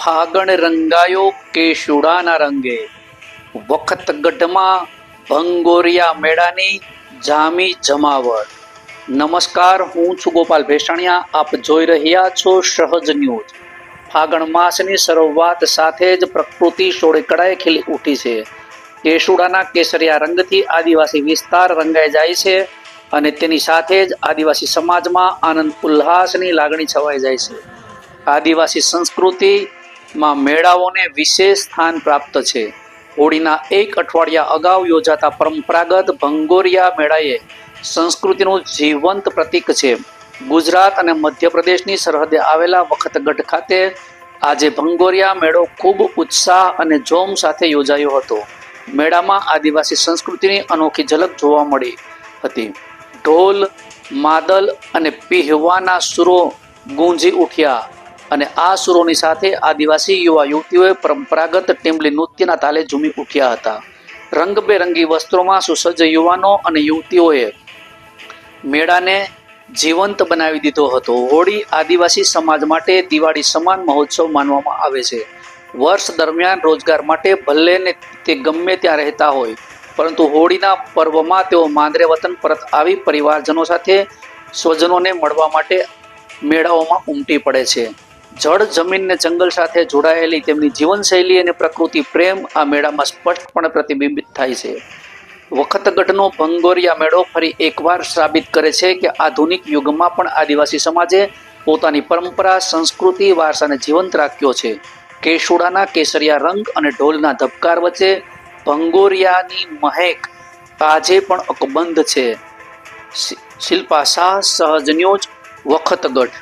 ફાગણ રંગાયો કેશુડાના રંગે, વખત ગઢમાં ભંગોરિયા મેળાની જામી જમાવટ. નમસ્કાર, હું છું ગોપાલ ભેસાણિયા. આપ જોઈ રહ્યા છો સહજ ન્યૂઝ. ફાગણ માસની શરૂઆત સાથે જ પ્રકૃતિ સોળે કળાએ ખીલી ઉઠી છે. કેશુડાના કેસરિયા રંગથી આદિવાસી વિસ્તાર રંગાઈ જાય છે અને તેની સાથે જ આદિવાસી સમાજમાં આનંદ ઉલ્લાસની લાગણી છવાઈ જાય છે. આદિવાસી સંસ્કૃતિમાં મેળાઓને વિશેષ સ્થાન પ્રાપ્ત છે. હોળીના એક અઠવાડિયા અગાઉ યોજાતા પરંપરાગત ભંગોરિયા મેળાએ સંસ્કૃતિનું જીવંત પ્રતીક છે. ગુજરાત અને મધ્યપ્રદેશની સરહદે આવેલા વખતગઢ ખાતે આજે ભંગોરિયા મેળો ખૂબ ઉત્સાહ અને જોમ સાથે યોજાયો હતો. મેળામાં આદિવાસી સંસ્કૃતિની અનોખી ઝલક જોવા મળી હતી. ઢોલ, માદલ અને પીહવાના સૂરો ગુંજી ઉઠ્યા અને આ સૂરોની સાથે આદિવાસી યુવા યુવતીઓએ પરંપરાગત ટીમલી નૃત્યના તાલે ઝૂમી ઉઠ્યા હતા. રંગબેરંગી વસ્ત્રોમાં સુસજ્જ યુવાનો અને યુવતીઓએ મેળાને જીવંત બનાવી દીધો હતો. હોળી આદિવાસી સમાજ માટે દિવાળી સમાન મહોત્સવ માનવામાં આવે છે. વર્ષ દરમિયાન રોજગાર માટે ભલે ને તે ગમે ત્યાં રહેતા હોય, પરંતુ હોળીના પર્વમાં તેઓ માંદરે વતન પરત આવી પરિવારજનો સાથે સ્વજનોને મળવા માટે મેળાઓમાં ઉમટી પડે છે. જળ, જમીન ને જંગલ સાથે જોડાયેલી તેમની જીવનશૈલી અને પ્રકૃતિ પ્રેમ આ મેળામાં સ્પષ્ટપણે પ્રતિબિંબિત થાય છે. વખતગઢનો ભંગોરિયા મેળો ફરી એકવાર સાબિત કરે છે કે આધુનિક યુગમાં પણ આદિવાસી સમાજે પોતાની પરંપરા, સંસ્કૃતિ, વારસાને જીવંત રાખ્યો છે. કેશુડાના કેસરિયા રંગ અને ઢોલના ધબકાર વચ્ચે ભંગોરિયાની મહેક આજે પણ અકબંધ છે. શિલ્પા શાહ, સહજ ન્યૂઝ, વખતગઢ.